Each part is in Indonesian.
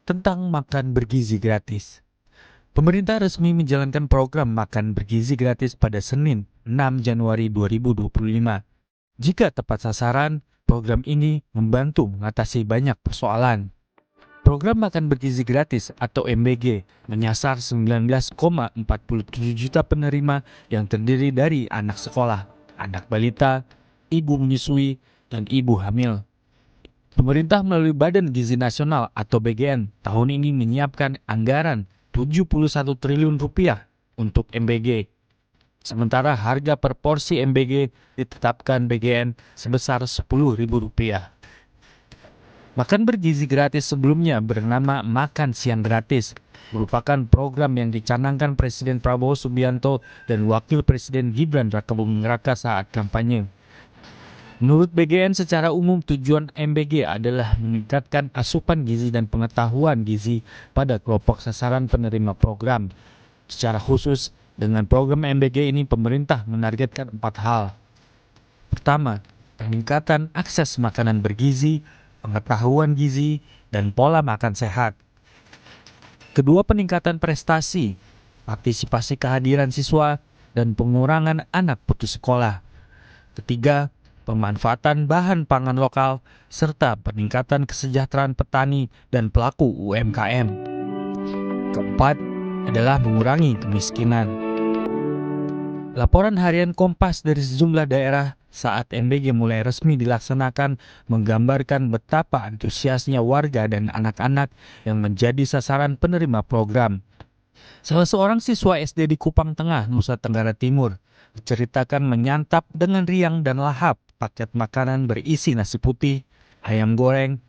tentang makan bergizi gratis. Pemerintah resmi menjalankan program makan bergizi gratis pada Senin 6 Januari 2025. Jika tepat sasaran, program ini membantu mengatasi banyak persoalan. Program makan bergizi gratis atau MBG menyasar 19,47 juta penerima yang terdiri dari anak sekolah, anak balita, ibu menyusui, dan ibu hamil. Pemerintah melalui Badan Gizi Nasional atau BGN tahun ini menyiapkan anggaran 71 triliun rupiah untuk MBG. Sementara harga per porsi MBG ditetapkan BGN sebesar Rp10.000. Makan bergizi gratis sebelumnya bernama Makan Siang Gratis, merupakan program yang dicanangkan Presiden Prabowo Subianto dan Wakil Presiden Gibran Rakabuming Raka saat kampanye. Menurut BGN, secara umum tujuan MBG adalah meningkatkan asupan gizi dan pengetahuan gizi pada kelompok sasaran penerima program. Secara khusus, dengan program MBG ini pemerintah menargetkan 4 hal. Pertama, peningkatan akses makanan bergizi, pengetahuan gizi, dan pola makan sehat. Kedua, peningkatan prestasi, partisipasi kehadiran siswa, dan pengurangan anak putus sekolah. Ketiga, pemanfaatan bahan pangan lokal, serta peningkatan kesejahteraan petani dan pelaku UMKM. Keempat, adalah mengurangi kemiskinan. Laporan harian Kompas dari sejumlah daerah saat MBG mulai resmi dilaksanakan menggambarkan betapa antusiasnya warga dan anak-anak yang menjadi sasaran penerima program. Salah seorang siswa SD di Kupang Tengah, Nusa Tenggara Timur, menceritakan menyantap dengan riang dan lahap paket makanan berisi nasi putih, ayam goreng,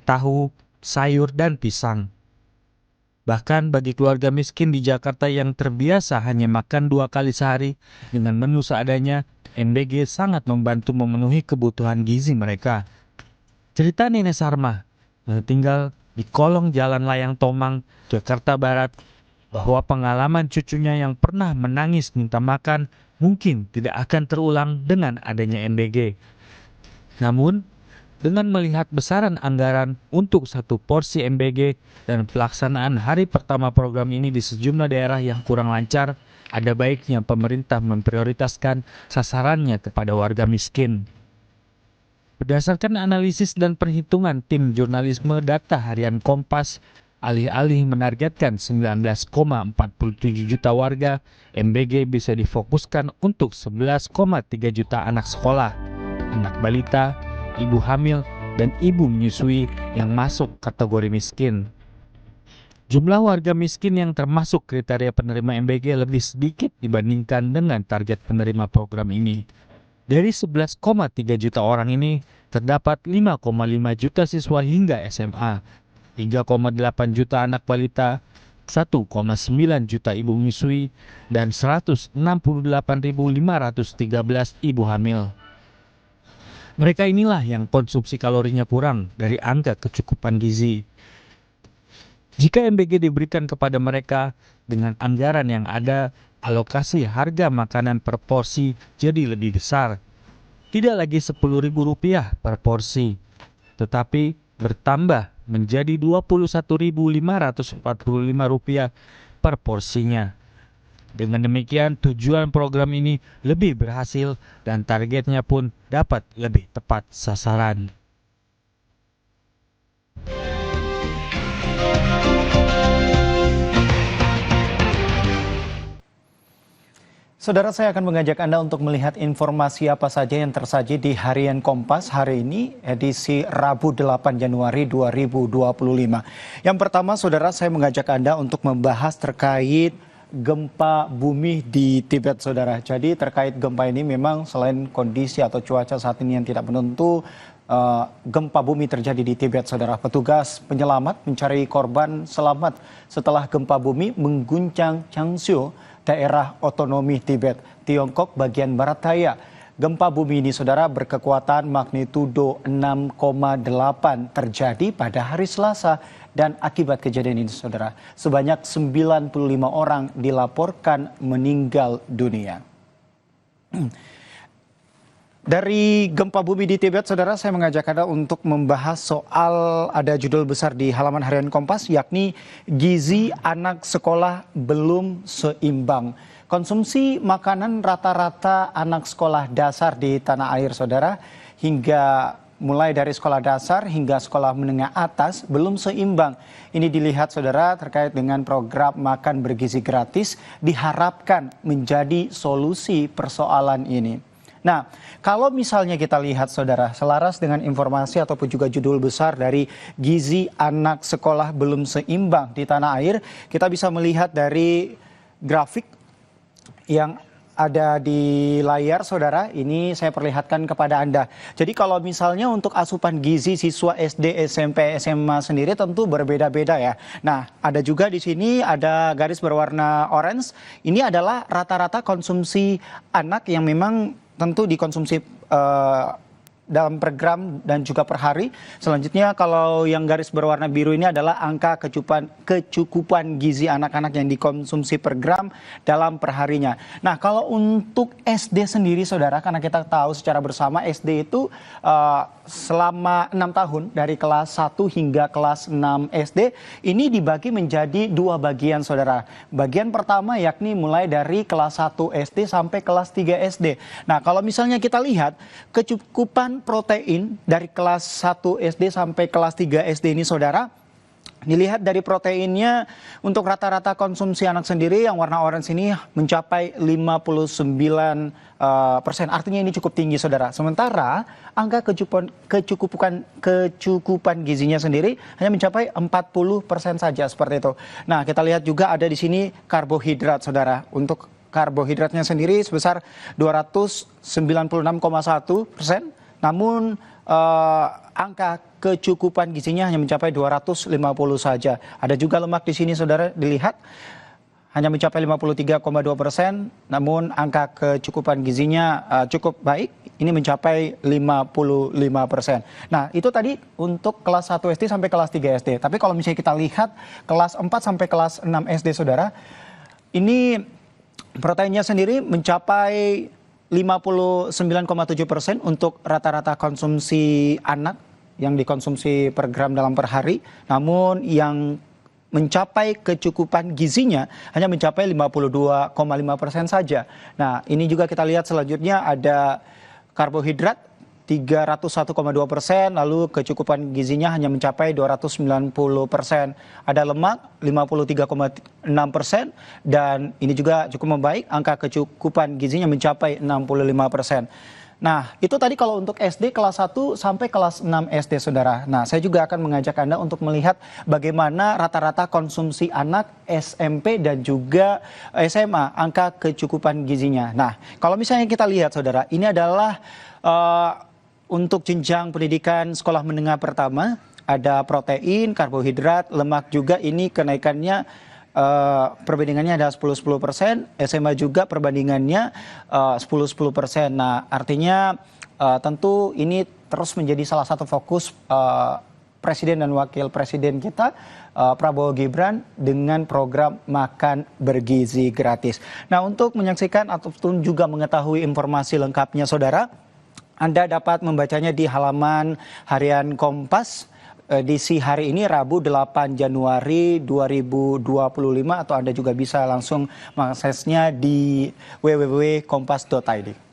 tahu, sayur, dan pisang. Bahkan bagi keluarga miskin di Jakarta yang terbiasa hanya makan 2 kali sehari dengan menu seadanya, MBG sangat membantu memenuhi kebutuhan gizi mereka. Cerita Nenek Sarma yang tinggal di kolong Jalan Layang Tomang, Jakarta Barat, bahwa pengalaman cucunya yang pernah menangis minta makan mungkin tidak akan terulang dengan adanya MBG. Namun, dengan melihat besaran anggaran untuk satu porsi MBG dan pelaksanaan hari pertama program ini di sejumlah daerah yang kurang lancar, ada baiknya pemerintah memprioritaskan sasarannya kepada warga miskin. Berdasarkan analisis dan perhitungan tim jurnalisme data harian Kompas, alih-alih menargetkan 19,47 juta warga, MBG bisa difokuskan untuk 11,3 juta anak sekolah, anak balita, ibu hamil, dan ibu menyusui yang masuk kategori miskin. Jumlah warga miskin yang termasuk kriteria penerima MBG lebih sedikit dibandingkan dengan target penerima program ini. Dari 11,3 juta orang ini, terdapat 5,5 juta siswa hingga SMA, 3,8 juta anak balita, 1,9 juta ibu menyusui, dan 168.513 ibu hamil. Mereka inilah yang konsumsi kalorinya kurang dari angka kecukupan gizi. Jika MBG diberikan kepada mereka dengan anggaran yang ada, alokasi harga makanan per porsi jadi lebih besar. Tidak lagi Rp10.000 per porsi, tetapi bertambah menjadi Rp21.545 per porsinya. Dengan demikian, tujuan program ini lebih berhasil dan targetnya pun dapat lebih tepat sasaran. Saudara, saya akan mengajak Anda untuk melihat informasi apa saja yang tersaji di Harian Kompas hari ini, edisi Rabu 8 Januari 2025. Yang pertama, saudara, saya mengajak Anda untuk membahas terkait gempa bumi di Tibet, saudara. Jadi terkait gempa ini memang selain kondisi atau cuaca saat ini yang tidak menentu, gempa bumi terjadi di Tibet, saudara. Petugas penyelamat mencari korban selamat setelah gempa bumi mengguncang Changshu, daerah otonomi Tibet, Tiongkok bagian barat daya. Gempa bumi ini, saudara, berkekuatan magnitudo 6,8 terjadi pada hari Selasa. Dan akibat kejadian ini, saudara, sebanyak 95 orang dilaporkan meninggal dunia. Dari gempa bumi di Tibet, saudara, saya mengajak Anda untuk membahas soal ada judul besar di halaman harian Kompas, yakni gizi anak sekolah belum seimbang. Konsumsi makanan rata-rata anak sekolah dasar di tanah air, saudara, hingga mulai dari sekolah dasar hingga sekolah menengah atas belum seimbang. Ini dilihat, saudara, terkait dengan program makan bergizi gratis diharapkan menjadi solusi persoalan ini. Nah, kalau misalnya kita lihat, saudara, selaras dengan informasi ataupun juga judul besar dari gizi anak sekolah belum seimbang di tanah air, kita bisa melihat dari grafik yang ada di layar, saudara. Ini saya perlihatkan kepada Anda. Jadi kalau misalnya untuk asupan gizi siswa SD, SMP, SMA sendiri tentu berbeda-beda ya. Nah, ada juga di sini ada garis berwarna orange. Ini adalah rata-rata konsumsi anak yang memang tentu dikonsumsi dalam per gram dan juga per hari. Selanjutnya kalau yang garis berwarna biru ini adalah angka kecukupan gizi anak-anak yang dikonsumsi per gram dalam perharinya. Nah, kalau untuk SD sendiri, saudara, karena kita tahu secara bersama SD itu selama 6 tahun dari kelas 1 hingga kelas 6 SD ini dibagi menjadi 2 bagian, saudara. Bagian pertama yakni mulai dari kelas 1 SD sampai kelas 3 SD. Nah, kalau misalnya kita lihat kecukupan protein dari kelas 1 SD sampai kelas 3 SD ini, saudara, dilihat dari proteinnya untuk rata-rata konsumsi anak sendiri yang warna orange ini mencapai 59%. Artinya ini cukup tinggi, saudara. Sementara angka kecukupan gizinya sendiri hanya mencapai 40% saja, seperti itu. Nah, kita lihat juga ada di sini karbohidrat, saudara. Untuk karbohidratnya sendiri sebesar 296,1%. Namun angka kecukupan gizinya hanya mencapai 250 saja. Ada juga lemak di sini, saudara, dilihat hanya mencapai 53,2%. Namun angka kecukupan gizinya cukup baik, ini mencapai 55%. Nah, itu tadi untuk kelas 1 SD sampai kelas 3 SD. Tapi kalau misalnya kita lihat kelas 4 sampai kelas 6 SD, saudara, ini proteinnya sendiri mencapai 59,7% untuk rata-rata konsumsi anak yang dikonsumsi per gram dalam per hari. Namun yang mencapai kecukupan gizinya hanya mencapai 52,5% saja. Nah, ini juga kita lihat selanjutnya ada karbohidrat 301,2%, lalu kecukupan gizinya hanya mencapai 290%. Ada lemak 53,6% dan ini juga cukup membaik, angka kecukupan gizinya mencapai 65%. Nah, itu tadi kalau untuk SD kelas 1 sampai kelas 6 SD, saudara. Nah, saya juga akan mengajak Anda untuk melihat bagaimana rata-rata konsumsi anak SMP dan juga SMA, angka kecukupan gizinya. Nah, kalau misalnya kita lihat, saudara, ini adalah untuk jenjang pendidikan sekolah menengah pertama, ada protein, karbohidrat, lemak juga, ini kenaikannya perbandingannya ada 10-10%, SMA juga perbandingannya 10-10%. Nah, artinya tentu ini terus menjadi salah satu fokus Presiden dan Wakil Presiden kita, Prabowo Gibran, dengan program makan bergizi gratis. Nah, untuk menyaksikan ataupun juga mengetahui informasi lengkapnya, saudara, Anda dapat membacanya di halaman harian Kompas edisi hari ini Rabu 8 Januari 2025, atau Anda juga bisa langsung mengaksesnya di www.kompas.id.